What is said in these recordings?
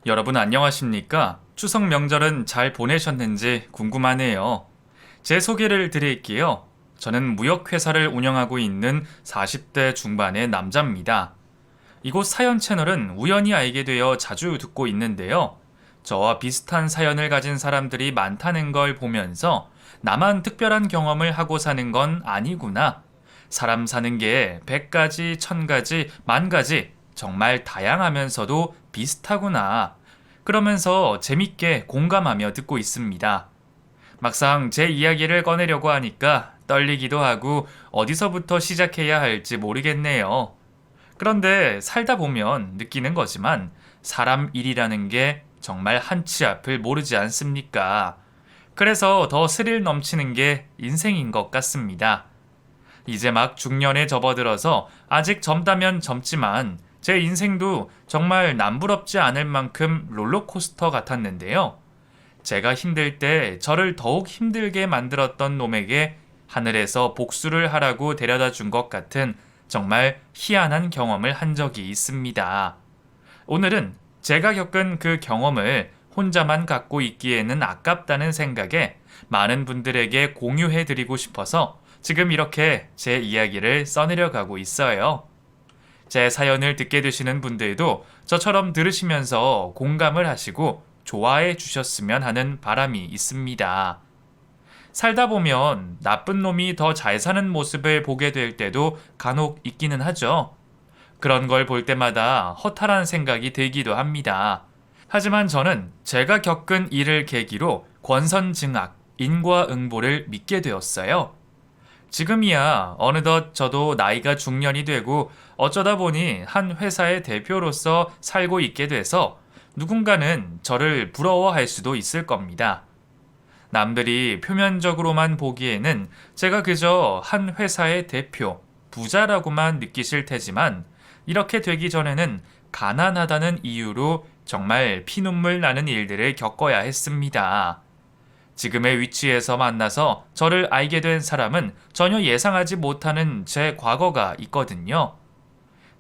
여러분 안녕하십니까? 추석 명절은 잘 보내셨는지 궁금하네요. 제 소개를 드릴게요. 저는 무역회사를 운영하고 있는 40대 중반의 남자입니다. 이곳 사연 채널은 우연히 알게 되어 자주 듣고 있는데요. 저와 비슷한 사연을 가진 사람들이 많다는 걸 보면서 나만 특별한 경험을 하고 사는 건 아니구나. 사람 사는 게 100가지, 1000가지, 10,000가지 정말 다양하면서도 비슷하구나. 그러면서 재밌게 공감하며 듣고 있습니다. 막상 제 이야기를 꺼내려고 하니까 떨리기도 하고 어디서부터 시작해야 할지 모르겠네요. 그런데 살다 보면 느끼는 거지만 사람 일이라는 게 정말 한치 앞을 모르지 않습니까? 그래서 더 스릴 넘치는 게 인생인 것 같습니다. 이제 막 중년에 접어들어서 아직 젊다면 젊지만 제 인생도 정말 남부럽지 않을 만큼 롤러코스터 같았는데요. 제가 힘들 때 저를 더욱 힘들게 만들었던 놈에게 하늘에서 복수를 하라고 데려다 준 것 같은 정말 희한한 경험을 한 적이 있습니다. 오늘은 제가 겪은 그 경험을 혼자만 갖고 있기에는 아깝다는 생각에 많은 분들에게 공유해드리고 싶어서 지금 이렇게 제 이야기를 써내려가고 있어요. 제 사연을 듣게 되시는 분들도 저처럼 들으시면서 공감을 하시고 좋아해 주셨으면 하는 바람이 있습니다. 살다 보면 나쁜 놈이 더 잘 사는 모습을 보게 될 때도 간혹 있기는 하죠. 그런 걸 볼 때마다 허탈한 생각이 들기도 합니다. 하지만 저는 제가 겪은 일을 계기로 권선징악, 인과응보를 믿게 되었어요. 지금이야 어느덧 저도 나이가 중년이 되고 어쩌다 보니 한 회사의 대표로서 살고 있게 돼서 누군가는 저를 부러워할 수도 있을 겁니다. 남들이 표면적으로만 보기에는 제가 그저 한 회사의 대표, 부자라고만 느끼실 테지만 이렇게 되기 전에는 가난하다는 이유로 정말 피눈물 나는 일들을 겪어야 했습니다. 지금의 위치에서 만나서 저를 알게 된 사람은 전혀 예상하지 못하는 제 과거가 있거든요.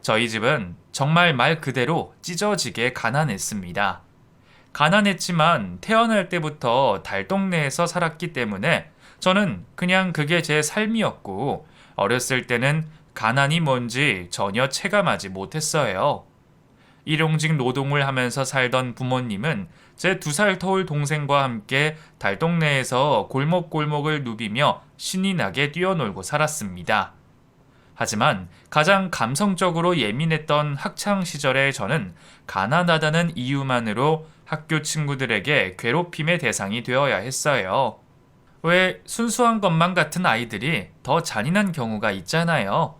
저희 집은 정말 말 그대로 찢어지게 가난했습니다. 가난했지만 태어날 때부터 달동네에서 살았기 때문에 저는 그냥 그게 제 삶이었고 어렸을 때는 가난이 뭔지 전혀 체감하지 못했어요. 일용직 노동을 하면서 살던 부모님은 제 2살 터울 동생과 함께 달동네에서 골목골목을 누비며 신이 나게 뛰어놀고 살았습니다. 하지만 가장 감성적으로 예민했던 학창 시절에 저는 가난하다는 이유만으로 학교 친구들에게 괴롭힘의 대상이 되어야 했어요. 왜 순수한 것만 같은 아이들이 더 잔인한 경우가 있잖아요.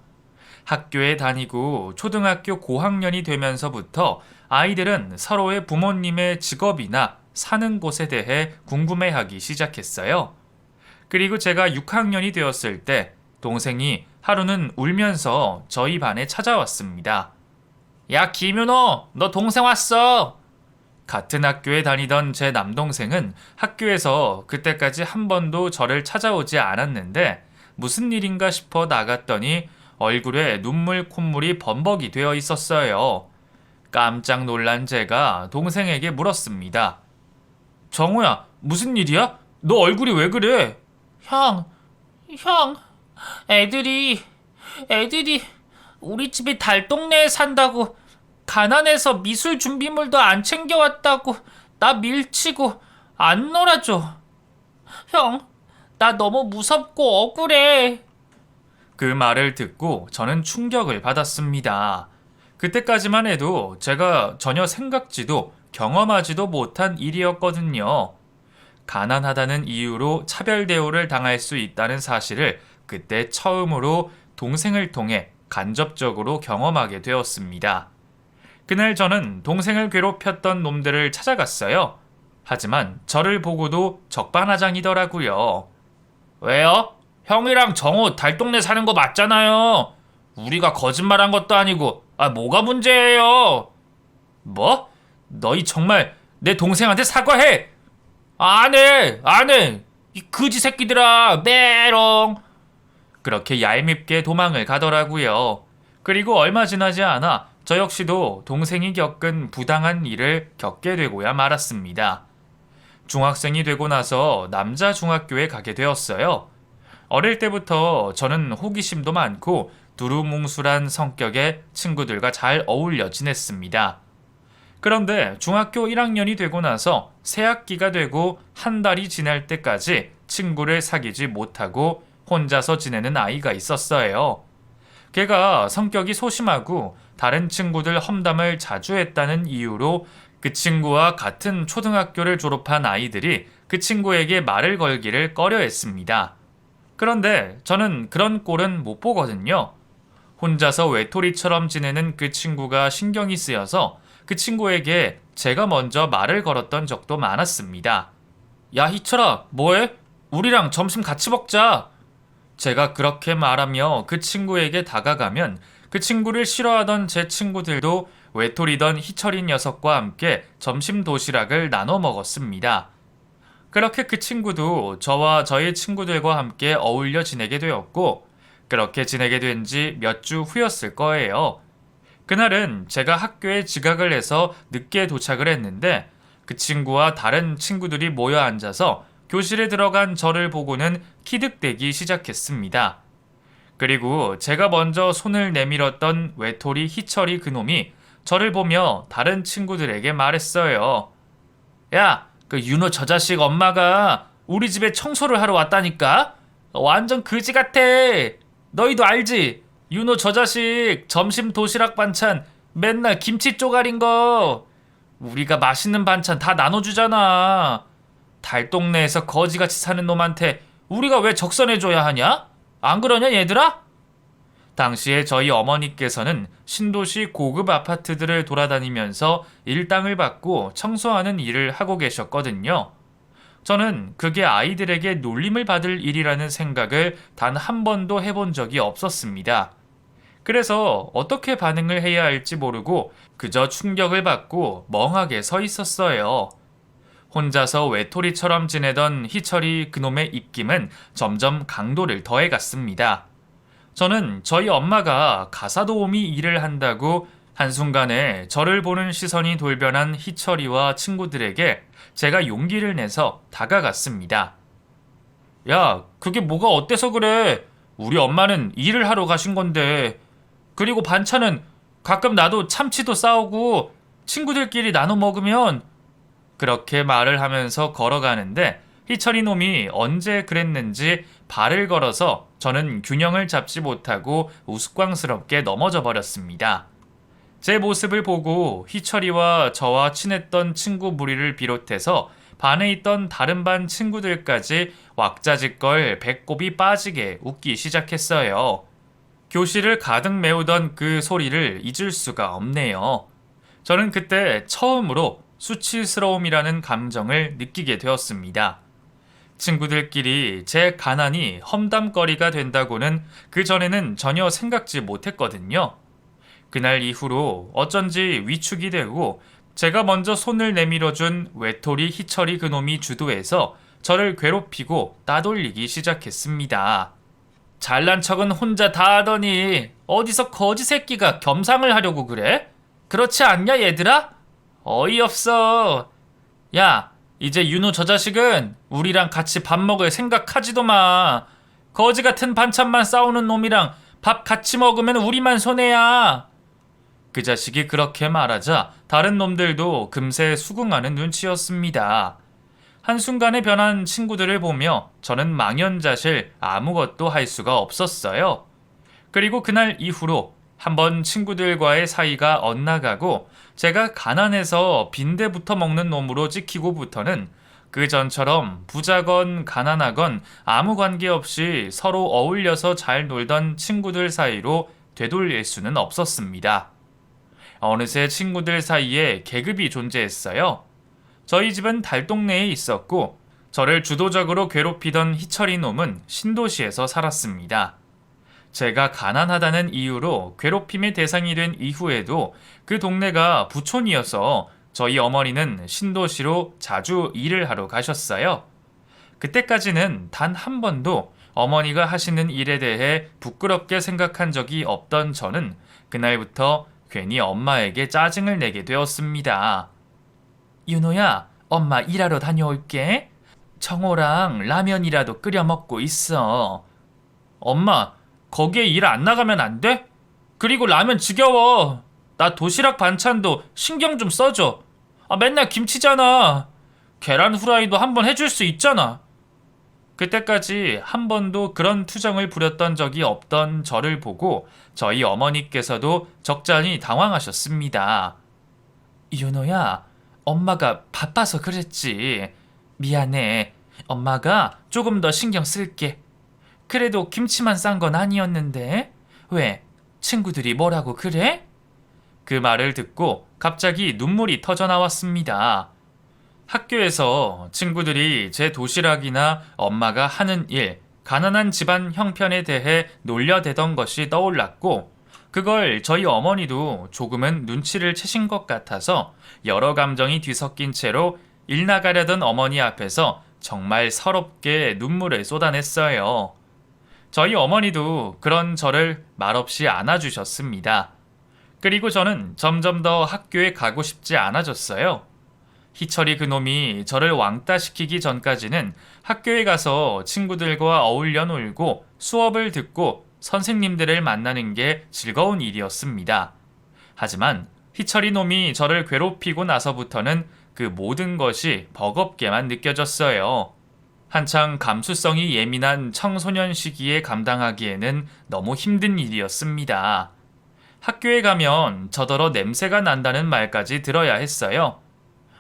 학교에 다니고 초등학교 고학년이 되면서부터 아이들은 서로의 부모님의 직업이나 사는 곳에 대해 궁금해하기 시작했어요. 그리고 제가 6학년이 되었을 때 동생이 하루는 울면서 저희 반에 찾아왔습니다. 야, 김윤호, 너 동생 왔어! 같은 학교에 다니던 제 남동생은 학교에서 그때까지 한 번도 저를 찾아오지 않았는데 무슨 일인가 싶어 나갔더니 얼굴에 눈물 콧물이 범벅이 되어 있었어요. 깜짝 놀란 제가 동생에게 물었습니다. 정우야, 무슨 일이야? 너 얼굴이 왜 그래? 형, 애들이 우리 집이 달동네에 산다고 가난해서 미술 준비물도 안 챙겨왔다고 나 밀치고 안 놀아줘. 형, 나 너무 무섭고 억울해. 그 말을 듣고 저는 충격을 받았습니다. 그때까지만 해도 제가 전혀 생각지도 경험하지도 못한 일이었거든요. 가난하다는 이유로 차별 대우를 당할 수 있다는 사실을 그때 처음으로 동생을 통해 간접적으로 경험하게 되었습니다. 그날 저는 동생을 괴롭혔던 놈들을 찾아갔어요. 하지만 저를 보고도 적반하장이더라고요. 왜요? 형이랑 정우 달동네 사는 거 맞잖아요. 우리가 거짓말한 것도 아니고 뭐가 문제예요? 뭐? 너희 정말 내 동생한테 사과해! 안 해! 이 그지 새끼들아, 메롱! 그렇게 얄밉게 도망을 가더라고요. 그리고 얼마 지나지 않아 저 역시도 동생이 겪은 부당한 일을 겪게 되고야 말았습니다. 중학생이 되고 나서 남자 중학교에 가게 되었어요. 어릴 때부터 저는 호기심도 많고 두루뭉술한 성격의 친구들과 잘 어울려 지냈습니다. 그런데 중학교 1학년이 되고 나서 새학기가 되고 한 달이 지날 때까지 친구를 사귀지 못하고 혼자서 지내는 아이가 있었어요. 걔가 성격이 소심하고 다른 친구들 험담을 자주 했다는 이유로 그 친구와 같은 초등학교를 졸업한 아이들이 그 친구에게 말을 걸기를 꺼려했습니다. 그런데 저는 그런 꼴은 못 보거든요. 혼자서 외톨이처럼 지내는 그 친구가 신경이 쓰여서 그 친구에게 제가 먼저 말을 걸었던 적도 많았습니다. 야, 희철아, 뭐해? 우리랑 점심 같이 먹자. 제가 그렇게 말하며 그 친구에게 다가가면 그 친구를 싫어하던 제 친구들도 외톨이던 희철이 녀석과 함께 점심 도시락을 나눠 먹었습니다. 그렇게 그 친구도 저와 저희 친구들과 함께 어울려 지내게 되었고, 그렇게 지내게 된 지 몇 주 후였을 거예요. 그날은 제가 학교에 지각을 해서 늦게 도착을 했는데 그 친구와 다른 친구들이 모여 앉아서 교실에 들어간 저를 보고는 키득대기 시작했습니다. 그리고 제가 먼저 손을 내밀었던 외톨이 희철이 그놈이 저를 보며 다른 친구들에게 말했어요. 야, 그 윤호 저 자식 엄마가 우리 집에 청소를 하러 왔다니까? 완전 그지 같아. 너희도 알지? 윤호 저 자식 점심 도시락 반찬 맨날 김치 쪼가린 거. 우리가 맛있는 반찬 다 나눠주잖아. 달동네에서 거지같이 사는 놈한테 우리가 왜 적선해줘야 하냐? 안 그러냐 얘들아? 당시에 저희 어머니께서는 신도시 고급 아파트들을 돌아다니면서 일당을 받고 청소하는 일을 하고 계셨거든요. 저는 그게 아이들에게 놀림을 받을 일이라는 생각을 단 한 번도 해본 적이 없었습니다. 그래서 어떻게 반응을 해야 할지 모르고 그저 충격을 받고 멍하게 서 있었어요. 혼자서 외톨이처럼 지내던 희철이 그놈의 입김은 점점 강도를 더해갔습니다. 저는 저희 엄마가 가사도우미 일을 한다고 한순간에 저를 보는 시선이 돌변한 희철이와 친구들에게 제가 용기를 내서 다가갔습니다. 야, 그게 뭐가 어때서 그래? 우리 엄마는 일을 하러 가신 건데. 그리고 반찬은 가끔 나도 참치도 싸오고 친구들끼리 나눠 먹으면. 그렇게 말을 하면서 걸어가는데 희철이 놈이 언제 그랬는지 발을 걸어서 저는 균형을 잡지 못하고 우스꽝스럽게 넘어져 버렸습니다. 제 모습을 보고 희철이와 저와 친했던 친구 무리를 비롯해서 반에 있던 다른 반 친구들까지 왁자지껄 배꼽이 빠지게 웃기 시작했어요. 교실을 가득 메우던 그 소리를 잊을 수가 없네요. 저는 그때 처음으로 수치스러움이라는 감정을 느끼게 되었습니다. 친구들끼리 제 가난이 험담거리가 된다고는 그전에는 전혀 생각지 못했거든요. 그날 이후로 어쩐지 위축이 되고 제가 먼저 손을 내밀어준 외톨이 희철이 그놈이 주도해서 저를 괴롭히고 따돌리기 시작했습니다. 잘난 척은 혼자 다 하더니 어디서 거지 새끼가 겸상을 하려고 그래? 그렇지 않냐 얘들아? 어이없어. 야, 이제 윤호 저 자식은 우리랑 같이 밥 먹을 생각하지도 마. 거지 같은 반찬만 싸우는 놈이랑 밥 같이 먹으면 우리만 손해야. 그 자식이 그렇게 말하자 다른 놈들도 금세 수긍하는 눈치였습니다. 한순간에 변한 친구들을 보며 저는 망연자실 아무것도 할 수가 없었어요. 그리고 그날 이후로 한번 친구들과의 사이가 엇나가고 제가 가난해서 빈대부터 먹는 놈으로 찍히고부터는 그 전처럼 부자건 가난하건 아무 관계없이 서로 어울려서 잘 놀던 친구들 사이로 되돌릴 수는 없었습니다. 어느새 친구들 사이에 계급이 존재했어요. 저희 집은 달동네에 있었고 저를 주도적으로 괴롭히던 희철이 놈은 신도시에서 살았습니다. 제가 가난하다는 이유로 괴롭힘의 대상이 된 이후에도 그 동네가 부촌이어서 저희 어머니는 신도시로 자주 일을 하러 가셨어요. 그때까지는 단 한 번도 어머니가 하시는 일에 대해 부끄럽게 생각한 적이 없던 저는 그날부터 괜히 엄마에게 짜증을 내게 되었습니다. 윤호야, 엄마 일하러 다녀올게. 청호랑 라면이라도 끓여 먹고 있어. 엄마, 거기에 일 안 나가면 안 돼? 그리고 라면 지겨워. 나 도시락 반찬도 신경 좀 써줘. 맨날 김치잖아. 계란 후라이도 한번 해줄 수 있잖아. 그때까지 한 번도 그런 투정을 부렸던 적이 없던 저를 보고 저희 어머니께서도 적잖이 당황하셨습니다. 윤호야, 엄마가 바빠서 그랬지. 미안해. 엄마가 조금 더 신경 쓸게. 그래도 김치만 싼 건 아니었는데. 왜? 친구들이 뭐라고 그래? 그 말을 듣고 갑자기 눈물이 터져 나왔습니다. 학교에서 친구들이 제 도시락이나 엄마가 하는 일, 가난한 집안 형편에 대해 놀려대던 것이 떠올랐고, 그걸 저희 어머니도 조금은 눈치를 채신 것 같아서 여러 감정이 뒤섞인 채로 일 나가려던 어머니 앞에서 정말 서럽게 눈물을 쏟아냈어요. 저희 어머니도 그런 저를 말없이 안아주셨습니다. 그리고 저는 점점 더 학교에 가고 싶지 않아졌어요. 희철이 그놈이 저를 왕따시키기 전까지는 학교에 가서 친구들과 어울려 놀고 수업을 듣고 선생님들을 만나는 게 즐거운 일이었습니다. 하지만 희철이 놈이 저를 괴롭히고 나서부터는 그 모든 것이 버겁게만 느껴졌어요. 한창 감수성이 예민한 청소년 시기에 감당하기에는 너무 힘든 일이었습니다. 학교에 가면 저더러 냄새가 난다는 말까지 들어야 했어요.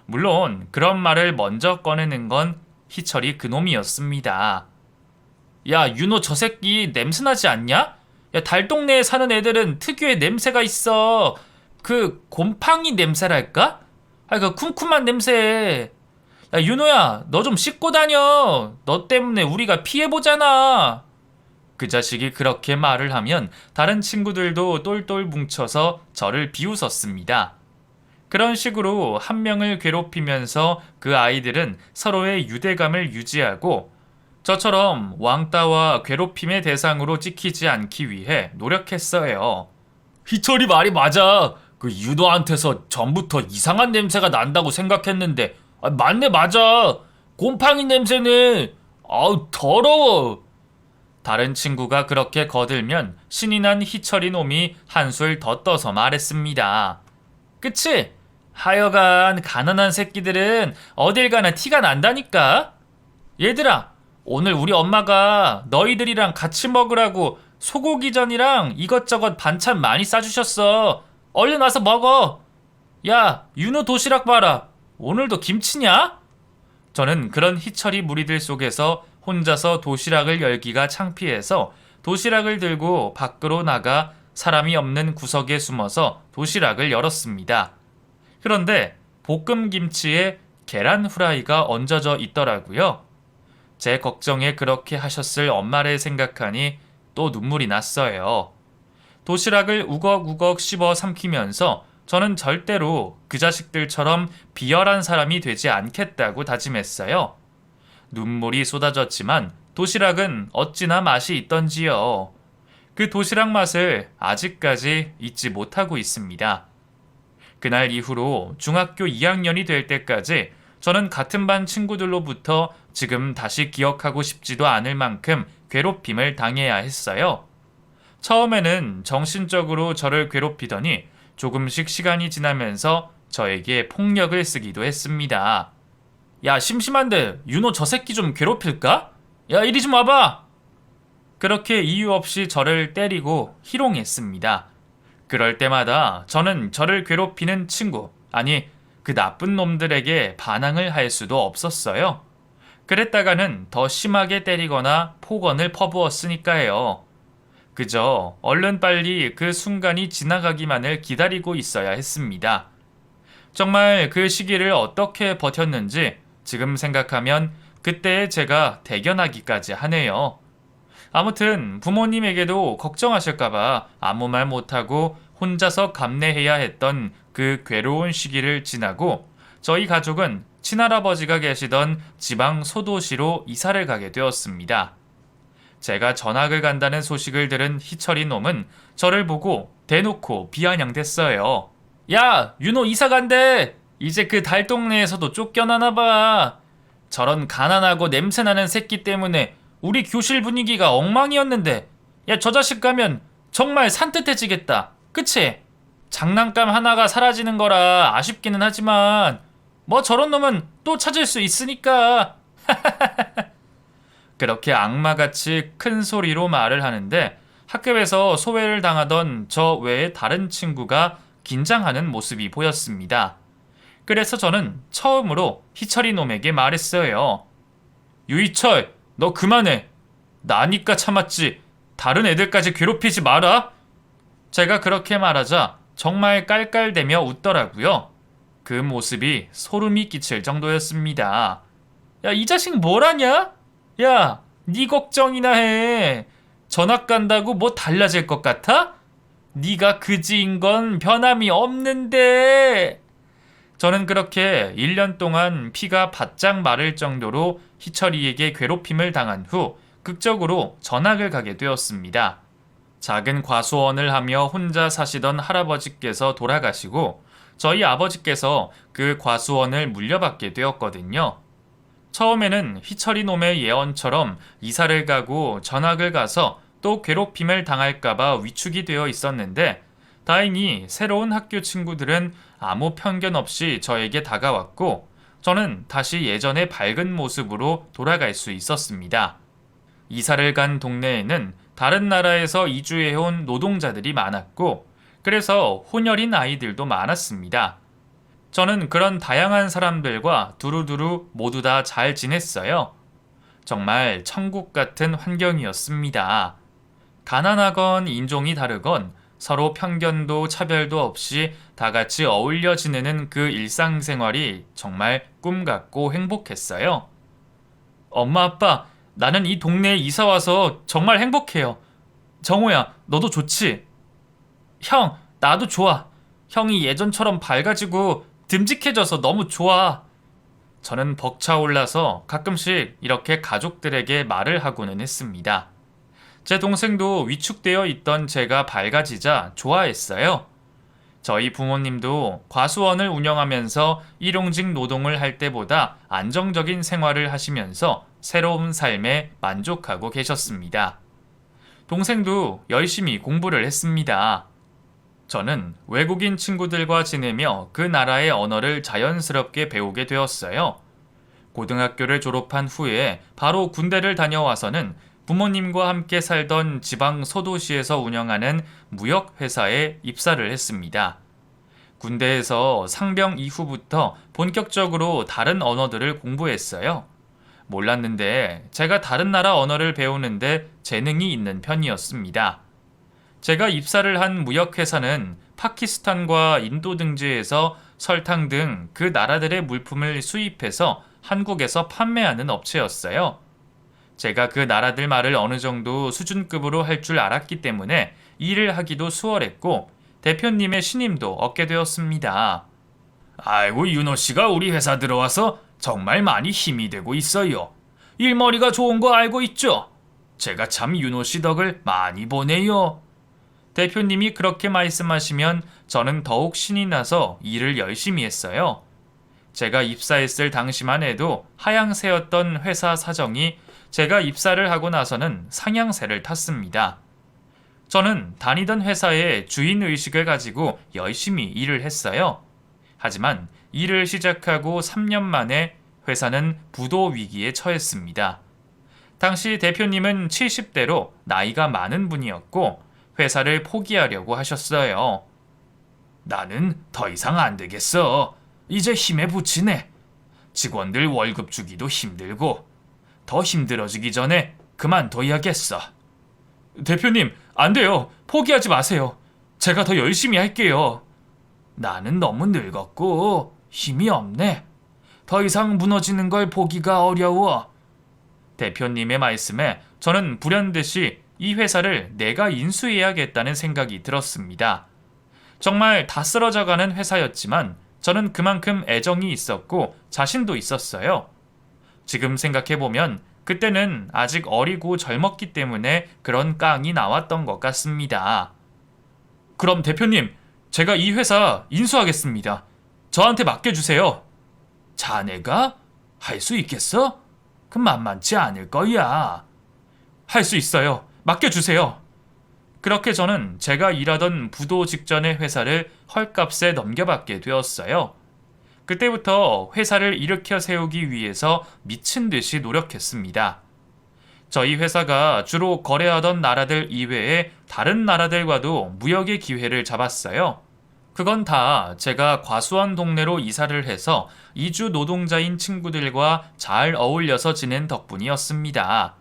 물론 그런 말을 먼저 꺼내는 건 희철이 그놈이었습니다. 야, 윤호 저 새끼 냄새나지 않냐? 야, 달동네에 사는 애들은 특유의 냄새가 있어. 그 곰팡이 냄새랄까? 그 쿰쿰한 냄새. 야, 윤호야, 너 좀 씻고 다녀. 너 때문에 우리가 피해보잖아. 그 자식이 그렇게 말을 하면 다른 친구들도 똘똘 뭉쳐서 저를 비웃었습니다. 그런 식으로 한 명을 괴롭히면서 그 아이들은 서로의 유대감을 유지하고 저처럼 왕따와 괴롭힘의 대상으로 찍히지 않기 위해 노력했어요. 희철이 말이 맞아. 그 윤호한테서 전부터 이상한 냄새가 난다고 생각했는데 맞네, 맞아. 곰팡이 냄새는 아우 더러워. 다른 친구가 그렇게 거들면 신이 난 희철이 놈이 한술 더 떠서 말했습니다. 그치? 하여간 가난한 새끼들은 어딜 가나 티가 난다니까. 얘들아, 오늘 우리 엄마가 너희들이랑 같이 먹으라고 소고기전이랑 이것저것 반찬 많이 싸주셨어. 얼른 와서 먹어. 야, 윤호 도시락 봐라. 오늘도 김치냐? 저는 그런 희철이 무리들 속에서 혼자서 도시락을 열기가 창피해서 도시락을 들고 밖으로 나가 사람이 없는 구석에 숨어서 도시락을 열었습니다. 그런데 볶음김치에 계란 후라이가 얹어져 있더라고요. 제 걱정에 그렇게 하셨을 엄마를 생각하니 또 눈물이 났어요. 도시락을 우걱우걱 씹어 삼키면서 저는 절대로 그 자식들처럼 비열한 사람이 되지 않겠다고 다짐했어요. 눈물이 쏟아졌지만 도시락은 어찌나 맛이 있던지요. 그 도시락 맛을 아직까지 잊지 못하고 있습니다. 그날 이후로 중학교 2학년이 될 때까지 저는 같은 반 친구들로부터 지금 다시 기억하고 싶지도 않을 만큼 괴롭힘을 당해야 했어요. 처음에는 정신적으로 저를 괴롭히더니 조금씩 시간이 지나면서 저에게 폭력을 쓰기도 했습니다. 야, 심심한데 윤호 저 새끼 좀 괴롭힐까? 야, 이리 좀 와봐. 그렇게 이유 없이 저를 때리고 희롱했습니다. 그럴 때마다 저는 저를 괴롭히는 친구, 아니 그 나쁜 놈들에게 반항을 할 수도 없었어요. 그랬다가는 더 심하게 때리거나 폭언을 퍼부었으니까요. 그저 얼른 빨리 그 순간이 지나가기만을 기다리고 있어야 했습니다. 정말 그 시기를 어떻게 버텼는지 지금 생각하면 그때의 제가 대견하기까지 하네요. 아무튼 부모님에게도 걱정하실까봐 아무 말 못하고 혼자서 감내해야 했던 그 괴로운 시기를 지나고 저희 가족은 친할아버지가 계시던 지방 소도시로 이사를 가게 되었습니다. 제가 전학을 간다는 소식을 들은 희철이 놈은 저를 보고 대놓고 비아냥댔어요. 야, 윤호 이사 간대. 이제 그 달동네에서도 쫓겨나나 봐. 저런 가난하고 냄새나는 새끼 때문에 우리 교실 분위기가 엉망이었는데, 야, 저 자식 가면 정말 산뜻해지겠다. 그치? 장난감 하나가 사라지는 거라 아쉽기는 하지만 뭐 저런 놈은 또 찾을 수 있으니까. 그렇게 악마같이 큰 소리로 말을 하는데 학교에서 소외를 당하던 저 외에 다른 친구가 긴장하는 모습이 보였습니다. 그래서 저는 처음으로 희철이 놈에게 말했어요. 유희철, 너 그만해. 나니까 참았지. 다른 애들까지 괴롭히지 마라. 제가 그렇게 말하자 정말 깔깔대며 웃더라고요. 그 모습이 소름이 끼칠 정도였습니다. 야, 이 자식 뭐라냐? 야, 네 걱정이나 해. 전학 간다고 뭐 달라질 것 같아? 네가 그지인 건 변함이 없는데. 저는 그렇게 1년 동안 피가 바짝 마를 정도로 희철이에게 괴롭힘을 당한 후 극적으로 전학을 가게 되었습니다. 작은 과수원을 하며 혼자 사시던 할아버지께서 돌아가시고 저희 아버지께서 그 과수원을 물려받게 되었거든요. 처음에는 희철이 놈의 예언처럼 이사를 가고 전학을 가서 또 괴롭힘을 당할까봐 위축이 되어 있었는데 다행히 새로운 학교 친구들은 아무 편견 없이 저에게 다가왔고 저는 다시 예전의 밝은 모습으로 돌아갈 수 있었습니다. 이사를 간 동네에는 다른 나라에서 이주해온 노동자들이 많았고 그래서 혼혈인 아이들도 많았습니다. 저는 그런 다양한 사람들과 두루두루 모두 다 잘 지냈어요. 정말 천국 같은 환경이었습니다. 가난하건 인종이 다르건 서로 편견도 차별도 없이 다 같이 어울려 지내는 그 일상생활이 정말 꿈 같고 행복했어요. 엄마, 아빠, 나는 이 동네에 이사 와서 정말 행복해요. 정호야, 너도 좋지? 형, 나도 좋아. 형이 예전처럼 밝아지고 듬직해져서 너무 좋아. 저는 벅차올라서 가끔씩 이렇게 가족들에게 말을 하고는 했습니다. 제 동생도 위축되어 있던 제가 밝아지자 좋아했어요. 저희 부모님도 과수원을 운영하면서 일용직 노동을 할 때보다 안정적인 생활을 하시면서 새로운 삶에 만족하고 계셨습니다. 동생도 열심히 공부를 했습니다. 저는 외국인 친구들과 지내며 그 나라의 언어를 자연스럽게 배우게 되었어요. 고등학교를 졸업한 후에 바로 군대를 다녀와서는 부모님과 함께 살던 지방 소도시에서 운영하는 무역회사에 입사를 했습니다. 군대에서 상병 이후부터 본격적으로 다른 언어들을 공부했어요. 몰랐는데 제가 다른 나라 언어를 배우는데 재능이 있는 편이었습니다. 제가 입사를 한 무역회사는 파키스탄과 인도 등지에서 설탕 등 그 나라들의 물품을 수입해서 한국에서 판매하는 업체였어요. 제가 그 나라들 말을 어느 정도 수준급으로 할 줄 알았기 때문에 일을 하기도 수월했고 대표님의 신임도 얻게 되었습니다. 아이고, 윤호 씨가 우리 회사 들어와서 정말 많이 힘이 되고 있어요. 일머리가 좋은 거 알고 있죠? 제가 참 윤호 씨 덕을 많이 보네요. 대표님이 그렇게 말씀하시면 저는 더욱 신이 나서 일을 열심히 했어요. 제가 입사했을 당시만 해도 하향세였던 회사 사정이 제가 입사를 하고 나서는 상향세를 탔습니다. 저는 다니던 회사의 주인의식을 가지고 열심히 일을 했어요. 하지만 일을 시작하고 3년 만에 회사는 부도 위기에 처했습니다. 당시 대표님은 70대로 나이가 많은 분이었고 회사를 포기하려고 하셨어요. 나는 더 이상 안 되겠어. 이제 힘에 부치네. 직원들 월급 주기도 힘들고 더 힘들어지기 전에 그만둬야겠어. 대표님, 안 돼요. 포기하지 마세요. 제가 더 열심히 할게요. 나는 너무 늙었고 힘이 없네. 더 이상 무너지는 걸 보기가 어려워. 대표님의 말씀에 저는 불현듯이 이 회사를 내가 인수해야겠다는 생각이 들었습니다. 정말 다 쓰러져가는 회사였지만 저는 그만큼 애정이 있었고 자신도 있었어요. 지금 생각해보면 그때는 아직 어리고 젊었기 때문에 그런 깡이 나왔던 것 같습니다. 그럼 대표님, 제가 이 회사 인수하겠습니다. 저한테 맡겨주세요. 자네가? 할 수 있겠어? 그 만만치 않을 거야. 할 수 있어요. 맡겨주세요. 그렇게 저는 제가 일하던 부도 직전의 회사를 헐값에 넘겨받게 되었어요. 그때부터 회사를 일으켜 세우기 위해서 미친 듯이 노력했습니다. 저희 회사가 주로 거래하던 나라들 이외에 다른 나라들과도 무역의 기회를 잡았어요. 그건 다 제가 과수원 동네로 이사를 해서 이주 노동자인 친구들과 잘 어울려서 지낸 덕분이었습니다.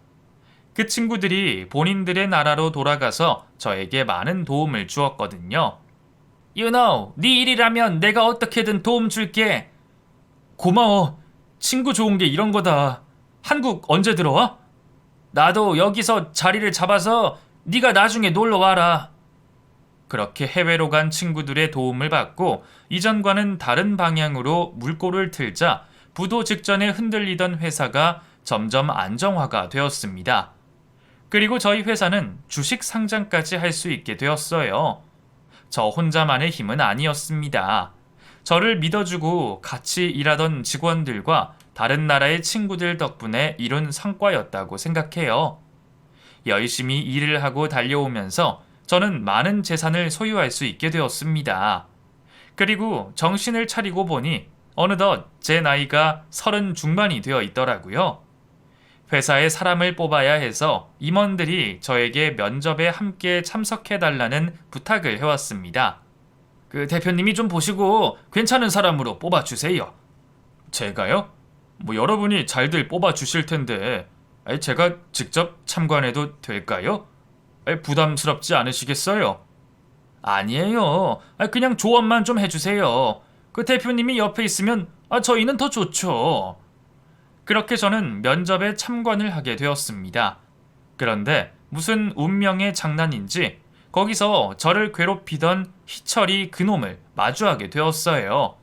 그 친구들이 본인들의 나라로 돌아가서 저에게 많은 도움을 주었거든요. You know, 네 일이라면 내가 어떻게든 도움 줄게. 고마워. 친구 좋은 게 이런 거다. 한국 언제 들어와? 나도 여기서 자리를 잡아서 네가 나중에 놀러 와라. 그렇게 해외로 간 친구들의 도움을 받고 이전과는 다른 방향으로 물꼬를 틀자 부도 직전에 흔들리던 회사가 점점 안정화가 되었습니다. 그리고 저희 회사는 주식 상장까지 할 수 있게 되었어요. 저 혼자만의 힘은 아니었습니다. 저를 믿어주고 같이 일하던 직원들과 다른 나라의 친구들 덕분에 이룬 성과였다고 생각해요. 열심히 일을 하고 달려오면서 저는 많은 재산을 소유할 수 있게 되었습니다. 그리고 정신을 차리고 보니 어느덧 제 나이가 30 중반이 되어 있더라고요. 회사에 사람을 뽑아야 해서 임원들이 저에게 면접에 함께 참석해달라는 부탁을 해왔습니다. 그 대표님이 좀 보시고 괜찮은 사람으로 뽑아주세요. 제가요? 뭐 여러분이 잘들 뽑아주실 텐데 제가 직접 참관해도 될까요? 부담스럽지 않으시겠어요? 아니에요. 그냥 조언만 좀 해주세요. 그 대표님이 옆에 있으면 저희는 더 좋죠. 그렇게 저는 면접에 참관을 하게 되었습니다. 그런데 무슨 운명의 장난인지 거기서 저를 괴롭히던 희철이 그놈을 마주하게 되었어요.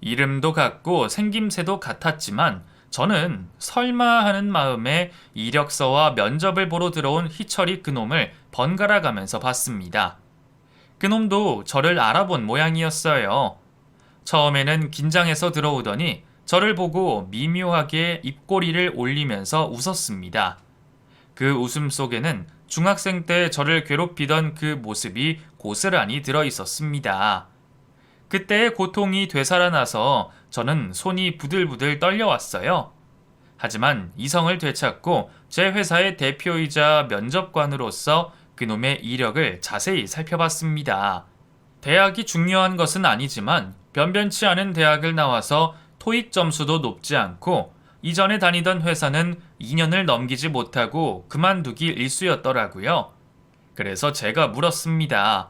이름도 같고 생김새도 같았지만 저는 설마 하는 마음에 이력서와 면접을 보러 들어온 희철이 그놈을 번갈아 가면서 봤습니다. 그놈도 저를 알아본 모양이었어요. 처음에는 긴장해서 들어오더니 저를 보고 미묘하게 입꼬리를 올리면서 웃었습니다. 그 웃음 속에는 중학생 때 저를 괴롭히던 그 모습이 고스란히 들어 있었습니다. 그때의 고통이 되살아나서 저는 손이 부들부들 떨려왔어요. 하지만 이성을 되찾고 제 회사의 대표이자 면접관으로서 그놈의 이력을 자세히 살펴봤습니다. 대학이 중요한 것은 아니지만 변변치 않은 대학을 나와서 토익 점수도 높지 않고 이전에 다니던 회사는 2년을 넘기지 못하고 그만두기 일쑤였더라고요. 그래서 제가 물었습니다.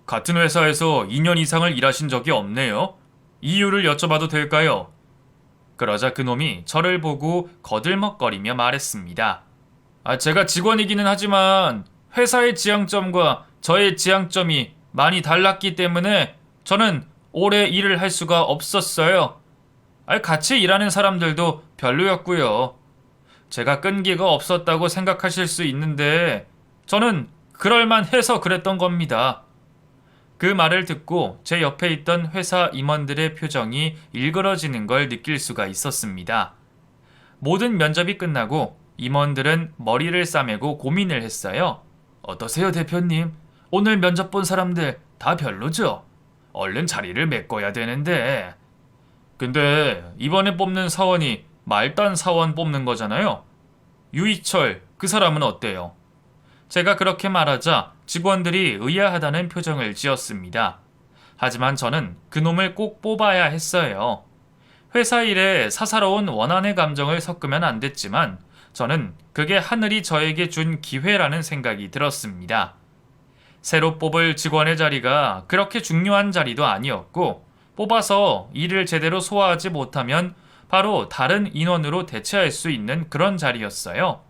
같은 회사에서 2년 이상을 일하신 적이 없네요. 이유를 여쭤봐도 될까요? 그러자 그놈이 저를 보고 거들먹거리며 말했습니다. 제가 직원이기는 하지만 회사의 지향점과 저의 지향점이 많이 달랐기 때문에 저는 오래 일을 할 수가 없었어요. 같이 일하는 사람들도 별로였고요. 제가 끈기가 없었다고 생각하실 수 있는데 저는 그럴만해서 그랬던 겁니다. 그 말을 듣고 제 옆에 있던 회사 임원들의 표정이 일그러지는 걸 느낄 수가 있었습니다. 모든 면접이 끝나고 임원들은 머리를 싸매고 고민을 했어요. 어떠세요, 대표님? 오늘 면접 본 사람들 다 별로죠? 얼른 자리를 메꿔야 되는데. 근데 이번에 뽑는 사원이 말단 사원 뽑는 거잖아요. 유희철, 그 사람은 어때요? 제가 그렇게 말하자 직원들이 의아하다는 표정을 지었습니다. 하지만 저는 그놈을 꼭 뽑아야 했어요. 회사 일에 사사로운 원한의 감정을 섞으면 안 됐지만 저는 그게 하늘이 저에게 준 기회라는 생각이 들었습니다. 새로 뽑을 직원의 자리가 그렇게 중요한 자리도 아니었고 뽑아서 일을 제대로 소화하지 못하면 바로 다른 인원으로 대체할 수 있는 그런 자리였어요.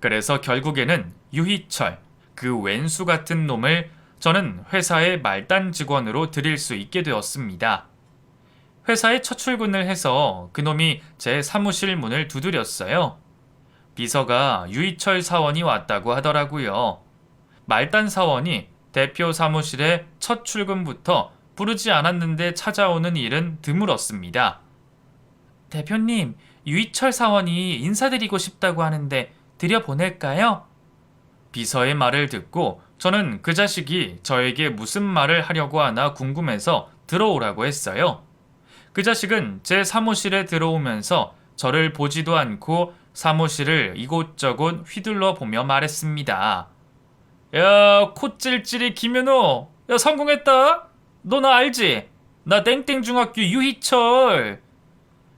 그래서 결국에는 유희철, 그 왼수 같은 놈을 저는 회사의 말단 직원으로 들일 수 있게 되었습니다. 회사에 첫 출근을 해서 그놈이 제 사무실 문을 두드렸어요. 비서가 유희철 사원이 왔다고 하더라고요. 말단 사원이 대표 사무실에 첫 출근부터 부르지 않았는데 찾아오는 일은 드물었습니다. 대표님, 유희철 사원이 인사드리고 싶다고 하는데 들여보낼까요? 비서의 말을 듣고 저는 그 자식이 저에게 무슨 말을 하려고 하나 궁금해서 들어오라고 했어요. 그 자식은 제 사무실에 들어오면서 저를 보지도 않고 사무실을 이곳저곳 휘둘러 보며 말했습니다. 야, 콧질질이 김윤호. 야, 성공했다. 너 나 알지? 나 땡땡중학교 유희철.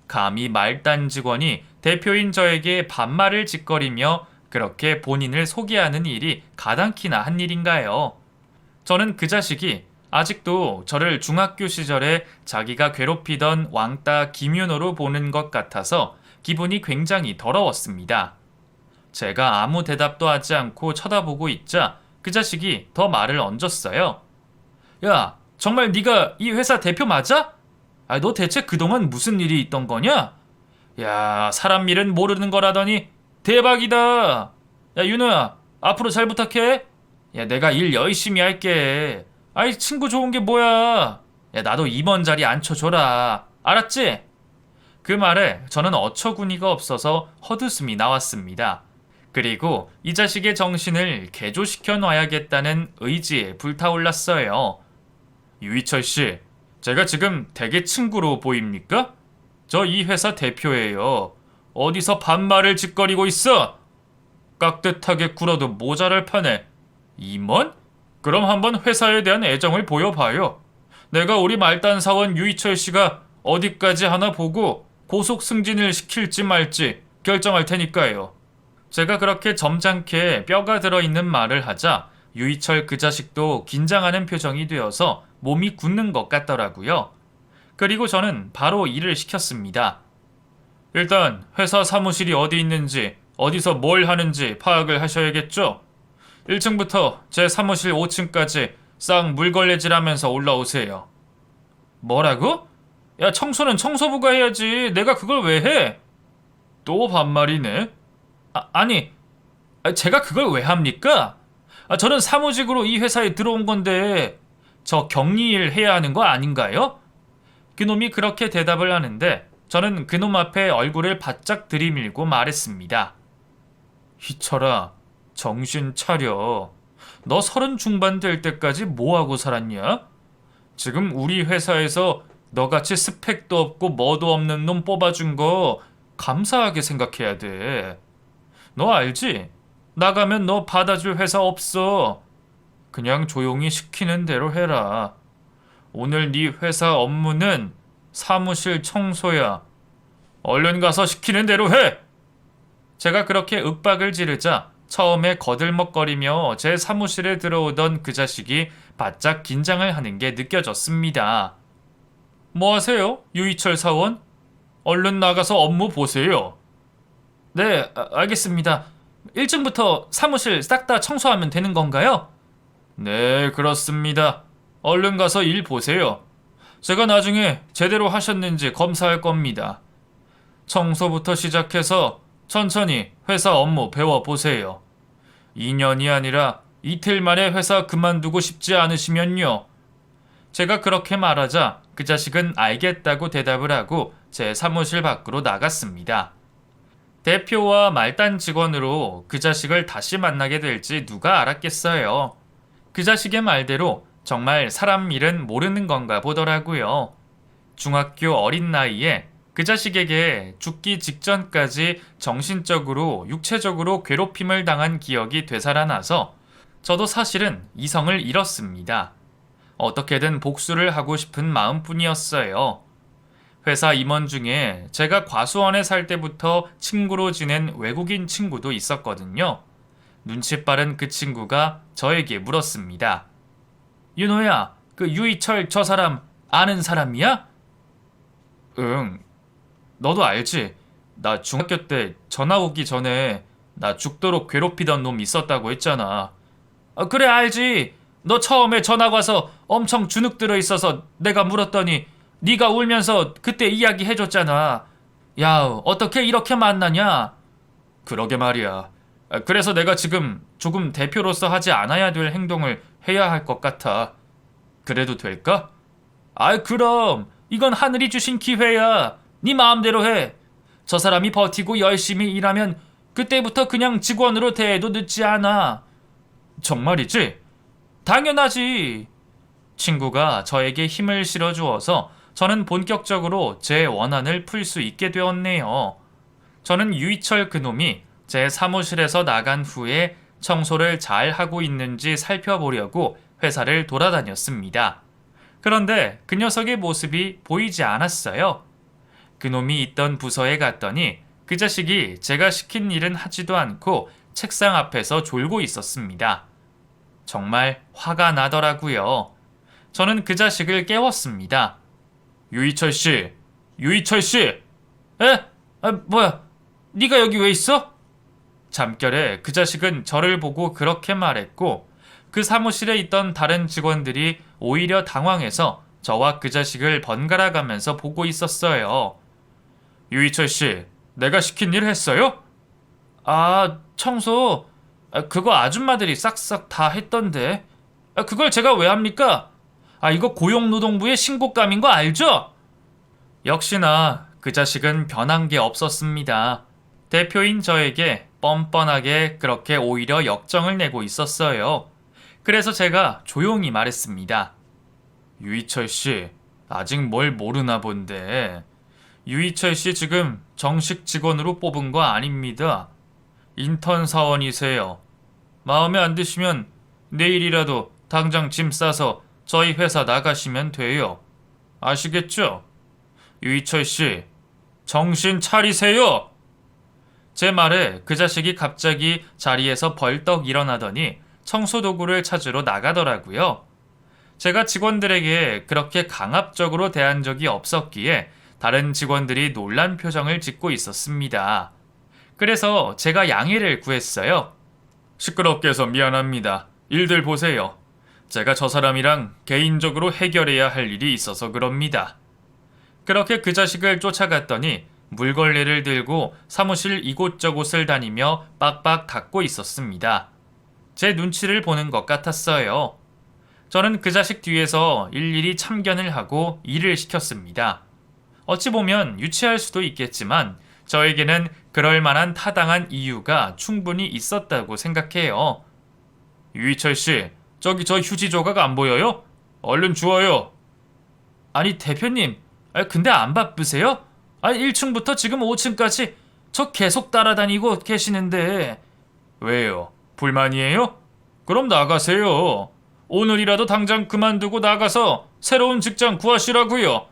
감히 말단 직원이 대표인 저에게 반말을 짓거리며 그렇게 본인을 소개하는 일이 가당키나 한 일인가요? 저는 그 자식이 아직도 저를 중학교 시절에 자기가 괴롭히던 왕따 김윤호로 보는 것 같아서 기분이 굉장히 더러웠습니다. 제가 아무 대답도 하지 않고 쳐다보고 있자 그 자식이 더 말을 얹었어요. 야, 정말 네가 이 회사 대표 맞아? 아, 너 대체 그동안 무슨 일이 있던 거냐? 야, 사람 일은 모르는 거라더니 대박이다. 야, 윤호야, 앞으로 잘 부탁해. 야, 내가 일 열심히 할게. 아이, 친구 좋은 게 뭐야. 야, 나도 임원 자리 앉혀줘라. 알았지? 그 말에 저는 어처구니가 없어서 헛웃음이 나왔습니다. 그리고 이 자식의 정신을 개조시켜 놔야겠다는 의지에 불타올랐어요. 유희철 씨, 제가 지금 되게 친구로 보입니까? 저 이 회사 대표예요. 어디서 반말을 짓거리고 있어? 깍듯하게 굴어도 모자랄 판에 임원? 그럼 한번 회사에 대한 애정을 보여봐요. 내가 우리 말단 사원 유희철 씨가 어디까지 하나 보고 고속 승진을 시킬지 말지 결정할 테니까요. 제가 그렇게 점잖게 뼈가 들어있는 말을 하자 유희철 그 자식도 긴장하는 표정이 되어서 몸이 굳는 것 같더라고요. 그리고 저는 바로 일을 시켰습니다. 일단 회사 사무실이 어디 있는지 어디서 뭘 하는지 파악을 하셔야겠죠? 1층부터 제 사무실 5층까지 싹 물걸레질하면서 올라오세요. 뭐라고? 야, 청소는 청소부가 해야지. 내가 그걸 왜 해? 또 반말이네. 아니, 제가 그걸 왜 합니까? 저는 사무직으로 이 회사에 들어온 건데 저 격리일 해야 하는 거 아닌가요? 그놈이 그렇게 대답을 하는데 저는 그놈 앞에 얼굴을 바짝 들이밀고 말했습니다. 희철아, 정신 차려. 너 30 중반 될 때까지 뭐하고 살았냐? 지금 우리 회사에서 너같이 스펙도 없고 뭐도 없는 놈 뽑아준 거 감사하게 생각해야 돼. 너 알지? 나가면 너 받아줄 회사 없어. 그냥 조용히 시키는 대로 해라. 오늘 네 회사 업무는 사무실 청소야. 얼른 가서 시키는 대로 해! 제가 그렇게 윽박을 지르자 처음에 거들먹거리며 제 사무실에 들어오던 그 자식이 바짝 긴장을 하는 게 느껴졌습니다. 뭐 하세요, 유희철 사원? 얼른 나가서 업무 보세요. 네, 알겠습니다. 1층부터 사무실 싹 다 청소하면 되는 건가요? 네, 그렇습니다. 얼른 가서 일 보세요. 제가 나중에 제대로 하셨는지 검사할 겁니다. 청소부터 시작해서 천천히 회사 업무 배워보세요. 2년이 아니라 이틀 만에 회사 그만두고 싶지 않으시면요. 제가 그렇게 말하자 그 자식은 알겠다고 대답을 하고 제 사무실 밖으로 나갔습니다. 대표와 말단 직원으로 그 자식을 다시 만나게 될지 누가 알았겠어요. 그 자식의 말대로 정말 사람 일은 모르는 건가 보더라고요. 중학교 어린 나이에 그 자식에게 죽기 직전까지 정신적으로 육체적으로 괴롭힘을 당한 기억이 되살아나서 저도 사실은 이성을 잃었습니다. 어떻게든 복수를 하고 싶은 마음뿐이었어요. 회사 임원 중에 제가 과수원에 살 때부터 친구로 지낸 외국인 친구도 있었거든요. 눈치 빠른 그 친구가 저에게 물었습니다. 윤호야, 그 유희철 저 사람 아는 사람이야? 응. 너도 알지? 나 중학교 때 전화 오기 전에 나 죽도록 괴롭히던 놈 있었다고 했잖아. 그래, 알지. 너 처음에 전화 와서 엄청 주눅 들어 있어서 내가 물었더니 네가 울면서 그때 이야기 해줬잖아. 야, 어떻게 이렇게 만나냐? 그러게 말이야. 그래서 내가 지금 조금 대표로서 하지 않아야 될 행동을 해야 할 것 같아. 그래도 될까? 그럼 이건 하늘이 주신 기회야. 네 마음대로 해. 저 사람이 버티고 열심히 일하면 그때부터 그냥 직원으로 대해도 늦지 않아. 정말이지? 당연하지. 친구가 저에게 힘을 실어주어서 저는 본격적으로 제 원한을 풀 수 있게 되었네요. 저는 유희철 그놈이 제 사무실에서 나간 후에 청소를 잘 하고 있는지 살펴보려고 회사를 돌아다녔습니다. 그런데 그 녀석의 모습이 보이지 않았어요. 그놈이 있던 부서에 갔더니 그 자식이 제가 시킨 일은 하지도 않고 책상 앞에서 졸고 있었습니다. 정말 화가 나더라고요. 저는 그 자식을 깨웠습니다. 유희철 씨, 유희철 씨! 에? 뭐야? 네가 여기 왜 있어? 잠결에 그 자식은 저를 보고 그렇게 말했고 그 사무실에 있던 다른 직원들이 오히려 당황해서 저와 그 자식을 번갈아 가면서 보고 있었어요. 유희철 씨, 내가 시킨 일 했어요? 청소. 그거 아줌마들이 싹싹 다 했던데. 그걸 제가 왜 합니까? 이거 고용노동부의 신고감인 거 알죠? 역시나 그 자식은 변한 게 없었습니다. 대표인 저에게 뻔뻔하게 그렇게 오히려 역정을 내고 있었어요. 그래서 제가 조용히 말했습니다. 유희철 씨, 아직 뭘 모르나 본데. 유희철 씨 지금 정식 직원으로 뽑은 거 아닙니다. 인턴 사원이세요. 마음에 안 드시면 내일이라도 당장 짐 싸서 저희 회사 나가시면 돼요. 아시겠죠? 유희철 씨, 정신 차리세요! 제 말에 그 자식이 갑자기 자리에서 벌떡 일어나더니 청소도구를 찾으러 나가더라고요. 제가 직원들에게 그렇게 강압적으로 대한 적이 없었기에 다른 직원들이 놀란 표정을 짓고 있었습니다. 그래서 제가 양해를 구했어요. 시끄럽게 해서 미안합니다. 일들 보세요. 제가 저 사람이랑 개인적으로 해결해야 할 일이 있어서 그럽니다. 그렇게 그 자식을 쫓아갔더니 물걸레를 들고 사무실 이곳저곳을 다니며 빡빡 닦고 있었습니다. 제 눈치를 보는 것 같았어요. 저는 그 자식 뒤에서 일일이 참견을 하고 일을 시켰습니다. 어찌 보면 유치할 수도 있겠지만 저에게는 그럴 만한 타당한 이유가 충분히 있었다고 생각해요. 유희철 씨, 저기 저 휴지 조각 안 보여요? 얼른 주워요. 아니 대표님, 근데 안 바쁘세요? 1층부터 지금 5층까지 저 계속 따라다니고 계시는데. 왜요? 불만이에요? 그럼 나가세요. 오늘이라도 당장 그만두고 나가서 새로운 직장 구하시라고요.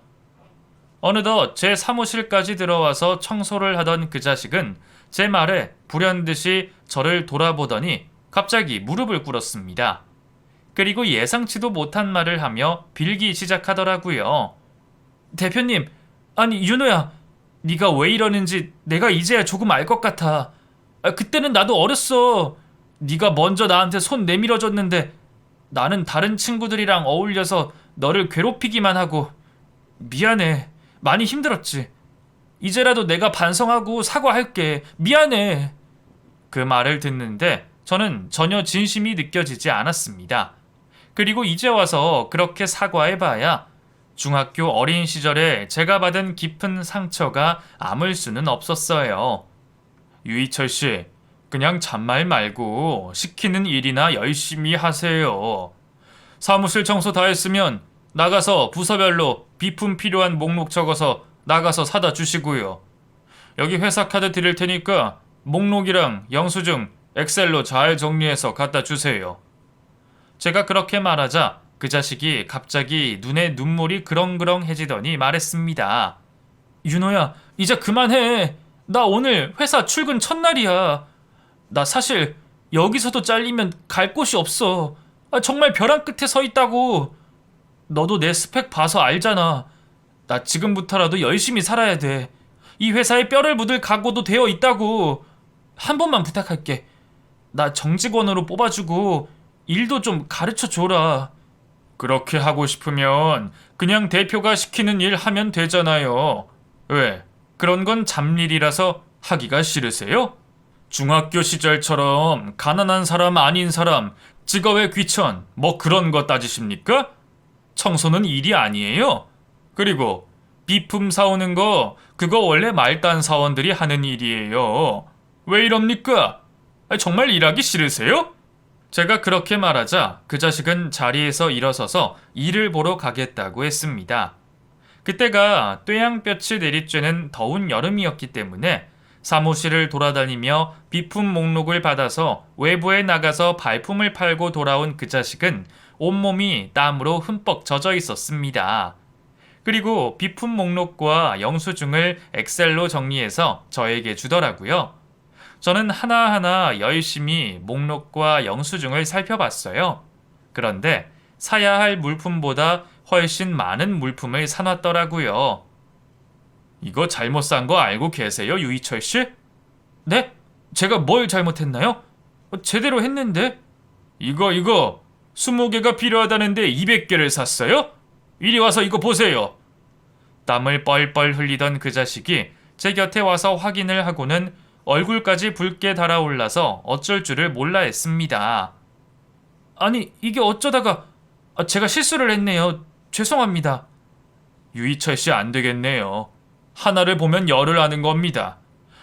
어느덧 제 사무실까지 들어와서 청소를 하던 그 자식은 제 말에 불현듯이 저를 돌아보더니 갑자기 무릎을 꿇었습니다. 그리고 예상치도 못한 말을 하며 빌기 시작하더라고요. 대표님, 아니 윤호야, 네가 왜 이러는지 내가 이제야 조금 알 것 같아. 그때는 나도 어렸어. 네가 먼저 나한테 손 내밀어줬는데 나는 다른 친구들이랑 어울려서 너를 괴롭히기만 하고. 미안해. 많이 힘들었지. 이제라도 내가 반성하고 사과할게. 미안해. 그 말을 듣는데 저는 전혀 진심이 느껴지지 않았습니다. 그리고 이제 와서 그렇게 사과해봐야 중학교 어린 시절에 제가 받은 깊은 상처가 아물 수는 없었어요. 유희철 씨, 그냥 잔말 말고 시키는 일이나 열심히 하세요. 사무실 청소 다 했으면 나가서 부서별로 비품 필요한 목록 적어서 나가서 사다 주시고요. 여기 회사 카드 드릴 테니까 목록이랑 영수증 엑셀로 잘 정리해서 갖다 주세요. 제가 그렇게 말하자 그 자식이 갑자기 눈에 눈물이 그렁그렁해지더니 말했습니다. 윤호야, 이제 그만해. 나 오늘 회사 출근 첫날이야. 나 사실 여기서도 잘리면 갈 곳이 없어. 정말 벼랑 끝에 서 있다고. 너도 내 스펙 봐서 알잖아. 나 지금부터라도 열심히 살아야 돼. 이 회사에 뼈를 묻을 각오도 되어 있다고. 한 번만 부탁할게. 나 정직원으로 뽑아주고 일도 좀 가르쳐줘라. 그렇게 하고 싶으면 그냥 대표가 시키는 일 하면 되잖아요. 왜? 그런 건 잡일이라서 하기가 싫으세요? 중학교 시절처럼 가난한 사람 아닌 사람, 직업의 귀천, 뭐 그런 거 따지십니까? 청소는 일이 아니에요. 그리고 비품 사오는 거, 그거 원래 말단 사원들이 하는 일이에요. 왜 이럽니까? 정말 일하기 싫으세요? 제가 그렇게 말하자 그 자식은 자리에서 일어서서 일을 보러 가겠다고 했습니다. 그때가 뙤양볕이 내리쬐는 더운 여름이었기 때문에 사무실을 돌아다니며 비품 목록을 받아서 외부에 나가서 발품을 팔고 돌아온 그 자식은 온몸이 땀으로 흠뻑 젖어 있었습니다. 그리고 비품 목록과 영수증을 엑셀로 정리해서 저에게 주더라고요. 저는 하나하나 열심히 목록과 영수증을 살펴봤어요. 그런데 사야 할 물품보다 훨씬 많은 물품을 사놨더라고요. 이거 잘못 산 거 알고 계세요, 유희철 씨? 네? 제가 뭘 잘못했나요? 제대로 했는데. 이거 20개가 필요하다는데 200개를 샀어요? 이리 와서 이거 보세요. 땀을 뻘뻘 흘리던 그 자식이 제 곁에 와서 확인을 하고는 얼굴까지 붉게 달아올라서 어쩔 줄을 몰라 했습니다. 아니, 이게 어쩌다가 제가 실수를 했네요. 죄송합니다. 유희철 씨 안 되겠네요. 하나를 보면 열을 아는 겁니다.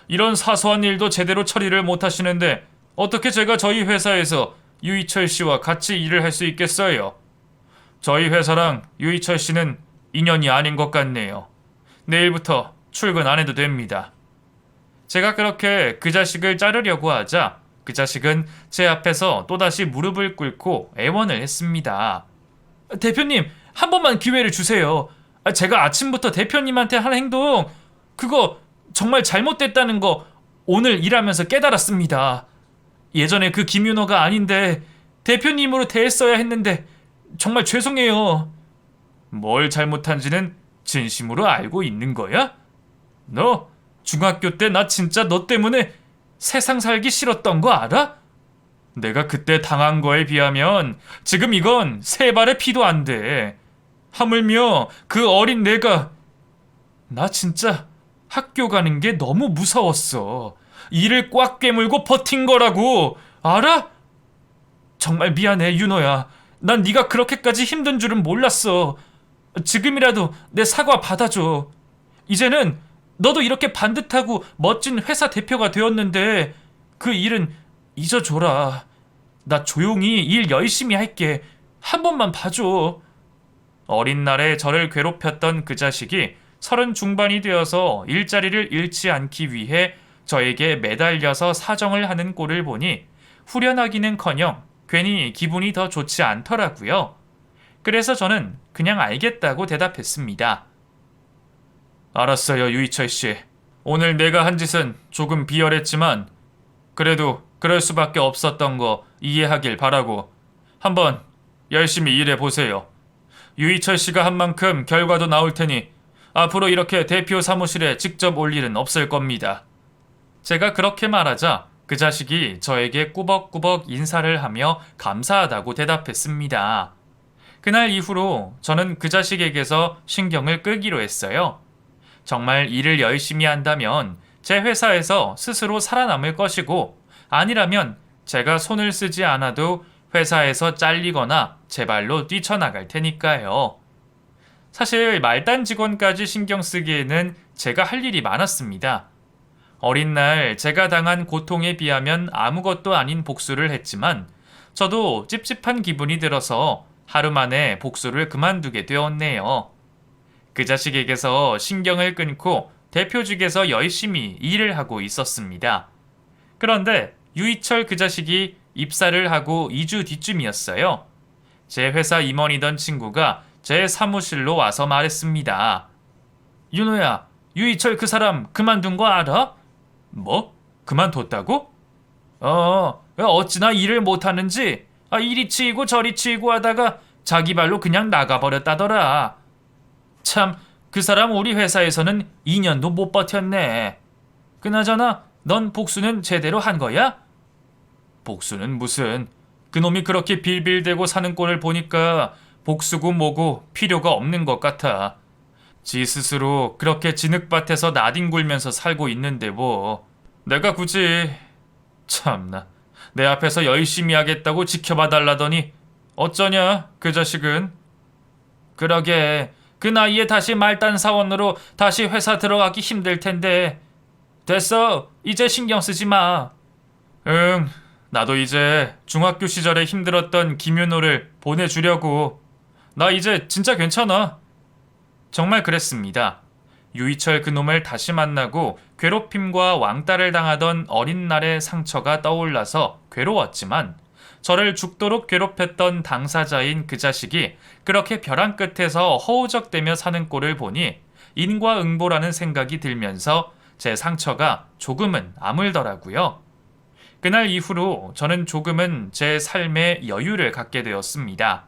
이런 사소한 일도 제대로 처리를 못 하시는데 어떻게 제가 저희 회사에서 유희철 씨와 같이 일을 할 수 있겠어요? 저희 회사랑 유희철 씨는 인연이 아닌 것 같네요. 내일부터 출근 안 해도 됩니다. 제가 그렇게 그 자식을 자르려고 하자 그 자식은 제 앞에서 또다시 무릎을 꿇고 애원을 했습니다. 대표님, 한 번만 기회를 주세요. 제가 아침부터 대표님한테 한 행동, 그거 정말 잘못됐다는 거 오늘 일하면서 깨달았습니다. 예전에 그 김윤호가 아닌데 대표님으로 대했어야 했는데 정말 죄송해요. 뭘 잘못한지는 진심으로 알고 있는 거야? 너 중학교 때 나 진짜 너 때문에 세상 살기 싫었던 거 알아? 내가 그때 당한 거에 비하면 지금 이건 세 발의 피도 안 돼. 하물며 그 어린 내가, 나 진짜 학교 가는 게 너무 무서웠어. 이를 꽉 깨물고 버틴 거라고. 알아? 정말 미안해, 윤호야. 난 네가 그렇게까지 힘든 줄은 몰랐어. 지금이라도 내 사과 받아줘. 이제는 너도 이렇게 반듯하고 멋진 회사 대표가 되었는데 그 일은 잊어줘라. 나 조용히 일 열심히 할게. 한 번만 봐줘. 어린 날에 저를 괴롭혔던 그 자식이 30 중반이 되어서 일자리를 잃지 않기 위해 저에게 매달려서 사정을 하는 꼴을 보니 후련하기는커녕 괜히 기분이 더 좋지 않더라고요. 그래서 저는 그냥 알겠다고 대답했습니다. 알았어요, 유희철 씨. 오늘 내가 한 짓은 조금 비열했지만 그래도 그럴 수밖에 없었던 거 이해하길 바라고 한번 열심히 일해보세요. 유희철 씨가 한 만큼 결과도 나올 테니 앞으로 이렇게 대표 사무실에 직접 올 일은 없을 겁니다. 제가 그렇게 말하자 그 자식이 저에게 꾸벅꾸벅 인사를 하며 감사하다고 대답했습니다. 그날 이후로 저는 그 자식에게서 신경을 끄기로 했어요. 정말 일을 열심히 한다면 제 회사에서 스스로 살아남을 것이고 아니라면 제가 손을 쓰지 않아도 회사에서 잘리거나 제 발로 뛰쳐나갈 테니까요. 사실 말단 직원까지 신경 쓰기에는 제가 할 일이 많았습니다. 어린 날 제가 당한 고통에 비하면 아무것도 아닌 복수를 했지만 저도 찝찝한 기분이 들어서 하루 만에 복수를 그만두게 되었네요. 그 자식에게서 신경을 끊고 대표직에서 열심히 일을 하고 있었습니다. 그런데 유희철 그 자식이 입사를 하고 2주 뒤쯤이었어요. 제 회사 임원이던 친구가 제 사무실로 와서 말했습니다. 윤호야, 유희철 그 사람 그만둔 거 알아? 뭐? 그만뒀다고? 어찌나 일을 못하는지 이리 치이고 저리 치이고 하다가 자기 발로 그냥 나가버렸다더라. 참, 그 사람 우리 회사에서는 2년도 못 버텼네. 그나저나 넌 복수는 제대로 한 거야? 복수는 무슨, 그놈이 그렇게 빌빌대고 사는 꼴을 보니까 복수고 뭐고 필요가 없는 것 같아. 지 스스로 그렇게 진흙밭에서 나뒹굴면서 살고 있는데 뭐 내가 굳이 참나. 내 앞에서 열심히 하겠다고 지켜봐 달라더니 어쩌냐, 그 자식은. 그러게, 그 나이에 다시 말단 사원으로 다시 회사 들어가기 힘들 텐데. 됐어, 이제 신경 쓰지 마. 응, 나도 이제 중학교 시절에 힘들었던 김윤호를 보내주려고. 나 이제 진짜 괜찮아. 정말 그랬습니다. 유희철 그놈을 다시 만나고 괴롭힘과 왕따를 당하던 어린 날의 상처가 떠올라서 괴로웠지만 저를 죽도록 괴롭혔던 당사자인 그 자식이 그렇게 벼랑 끝에서 허우적대며 사는 꼴을 보니 인과응보라는 생각이 들면서 제 상처가 조금은 아물더라고요. 그날 이후로 저는 조금은 제 삶에 여유를 갖게 되었습니다.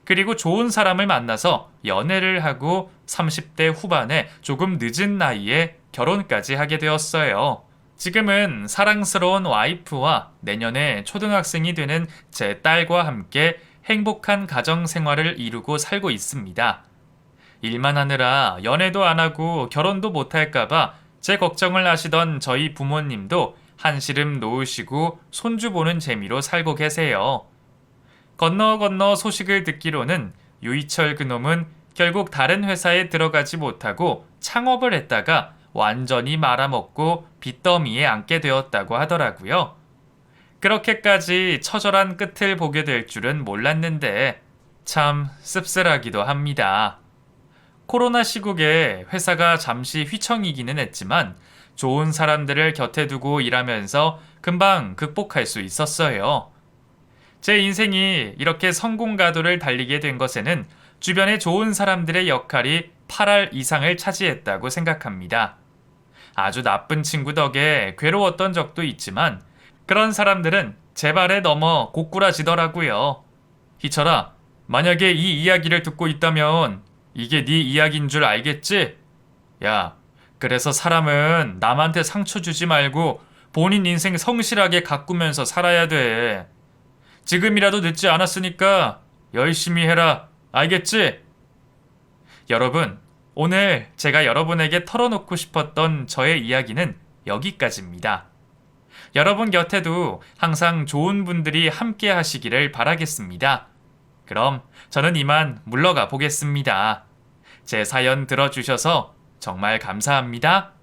그리고 좋은 사람을 만나서 연애를 하고 30대 후반에 조금 늦은 나이에 결혼까지 하게 되었어요. 지금은 사랑스러운 와이프와 내년에 초등학생이 되는 제 딸과 함께 행복한 가정 생활을 이루고 살고 있습니다. 일만 하느라 연애도 안 하고 결혼도 못 할까봐 제 걱정을 하시던 저희 부모님도 한시름 놓으시고 손주 보는 재미로 살고 계세요. 건너 소식을 듣기로는 유희철 그놈은 결국 다른 회사에 들어가지 못하고 창업을 했다가 완전히 말아먹고 빚더미에 앉게 되었다고 하더라고요. 그렇게까지 처절한 끝을 보게 될 줄은 몰랐는데 참 씁쓸하기도 합니다. 코로나 시국에 회사가 잠시 휘청이기는 했지만 좋은 사람들을 곁에 두고 일하면서 금방 극복할 수 있었어요. 제 인생이 이렇게 성공 가도를 달리게 된 것에는 주변에 좋은 사람들의 역할이 8할 이상을 차지했다고 생각합니다. 아주 나쁜 친구 덕에 괴로웠던 적도 있지만 그런 사람들은 제 발에 넘어 고꾸라지더라고요. 희철아, 만약에 이 이야기를 듣고 있다면 이게 네 이야기인 줄 알겠지? 야, 그래서 사람은 남한테 상처 주지 말고 본인 인생 성실하게 가꾸면서 살아야 돼. 지금이라도 늦지 않았으니까 열심히 해라. 알겠지? 여러분, 오늘 제가 여러분에게 털어놓고 싶었던 저의 이야기는 여기까지입니다. 여러분 곁에도 항상 좋은 분들이 함께 하시기를 바라겠습니다. 그럼 저는 이만 물러가 보겠습니다. 제 사연 들어주셔서 정말 감사합니다.